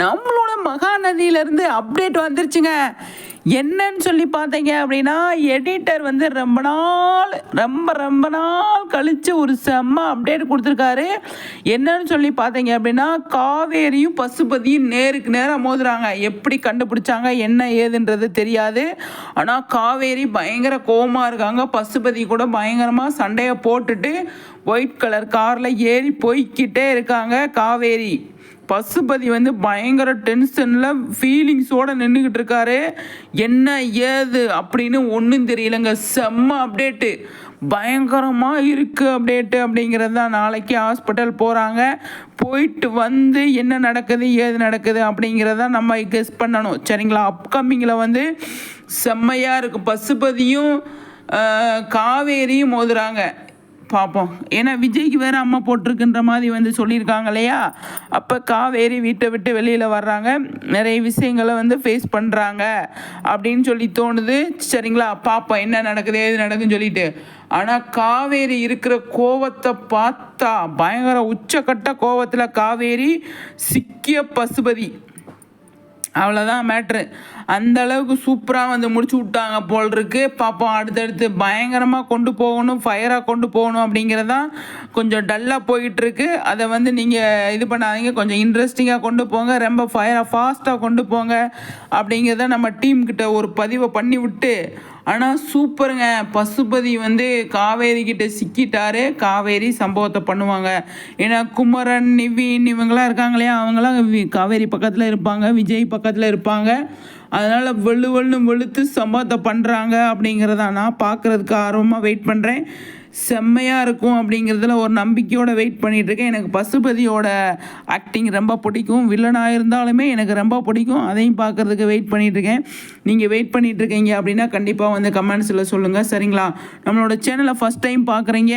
நம்மளோட மகாநதியிலேருந்து அப்டேட் வந்துருச்சுங்க. என்னன்னு சொல்லி பார்த்தீங்க அப்படின்னா, எடிட்டர் வந்து ரொம்ப நாள் கழித்து ஒரு செம்ம அப்டேட் கொடுத்துருக்காரு. என்னன்னு சொல்லி பார்த்தீங்க அப்படின்னா, காவேரியும் பசுபதியும் நேருக்கு நேராக மோதுறாங்க. எப்படி கண்டுபிடிச்சாங்க என்ன ஏதுன்றது தெரியாது. ஆனால் காவேரி பயங்கர கோவமாக இருக்காங்க. பசுபதி கூட பயங்கரமாக சண்டையை போட்டுட்டு ஒயிட் கலர் காரில் ஏறி போய்கிட்டே இருக்காங்க. காவேரி பசுபதி வந்து பயங்கர டென்ஷனில் ஃபீலிங்ஸோடு நின்றுக்கிட்டு இருக்காரு. என்ன ஏது அப்படின்னு ஒன்றும் தெரியலங்க. செம்ம அப்டேட்டு, பயங்கரமாக இருக்குது அப்டேட்டு அப்படிங்கிறது தான். நாளைக்கு ஹாஸ்பிட்டல் போகிறாங்க. போயிட்டு வந்து என்ன நடக்குது ஏது நடக்குது அப்படிங்கிறத நம்ம கெஸ் பண்ணணும். சரிங்களா? அப்கமிங்கில் வந்து செம்மையாக இருக்குது. பசுபதியும் காவேரியும் மோதுறாங்க. பார்ப்போம். ஏன்னா விஜய்க்கு வேறு அம்மா போட்டிருக்குன்ற மாதிரி வந்து சொல்லியிருக்காங்க இல்லையா? அப்போ காவேரி வீட்டை விட்டு வெளியில் வர்றாங்க, நிறைய விஷயங்களை வந்து ஃபேஸ் பண்ணுறாங்க அப்படின்னு சொல்லி தோணுது. சரிங்களா? பார்ப்போம் என்ன நடக்குது ஏது நடக்குதுன்னு சொல்லிட்டு. ஆனால் காவேரி இருக்கிற கோவத்தை பார்த்தா பயங்கர உச்சக்கட்ட கோவத்தில் காவேரி சிக்கிய பசுபதி. அவ்வளோதான் மேட்ரு. அந்த அளவுக்கு சூப்பராக வந்து முடிச்சு விட்டாங்க போல் இருக்கு. பார்ப்போம் அடுத்தடுத்து பயங்கரமாக கொண்டு போகணும், ஃபயராக கொண்டு போகணும் அப்படிங்கிறதான் கொஞ்சம் டல்லாக போயிட்டுருக்கு. அதை வந்து நீங்கள் இது பண்ணாதீங்க, கொஞ்சம் இன்ட்ரெஸ்டிங்காக கொண்டு போங்க, ரொம்ப ஃபயராக ஃபாஸ்ட்டாக கொண்டு போங்க அப்படிங்கிறத நம்ம டீம்கிட்ட ஒரு பதிவை பண்ணி விட்டு. ஆனால் சூப்பருங்க, பசுபதி வந்து காவேரி கிட்ட சிக்கிட்டாரு. காவேரி சம்பவத்தை பண்ணுவாங்க. ஏன்னா குமரன் நிவின் இவங்களாம் இருக்காங்க இல்லையா, அவங்களாம் காவேரி பக்கத்தில் இருப்பாங்க, விஜய் பக்கத்தில் இருப்பாங்க. அதனால் வெளுத்து சம்பவத்தை பண்ணுறாங்க அப்படிங்கிறத நான் பார்க்குறதுக்கு ஆர்வமாக வெயிட் பண்ணுறேன். செம்மையாக இருக்கும் அப்படிங்கிறதுல ஒரு நம்பிக்கையோடு வெயிட் பண்ணிகிட்ருக்கேன். எனக்கு பசுபதியோட ஆக்டிங் ரொம்ப பிடிக்கும். வில்லனாக இருந்தாலுமே எனக்கு ரொம்ப பிடிக்கும். அதையும் பார்க்குறதுக்கு வெயிட் பண்ணிகிட்ருக்கேன். நீங்கள் வெயிட் பண்ணிகிட்ருக்கீங்க அப்படின்னா கண்டிப்பாக வந்து கமெண்ட்ஸில் சொல்லுங்கள். சரிங்களா? நம்மளோட சேனலை ஃபஸ்ட் டைம் பார்க்குறீங்க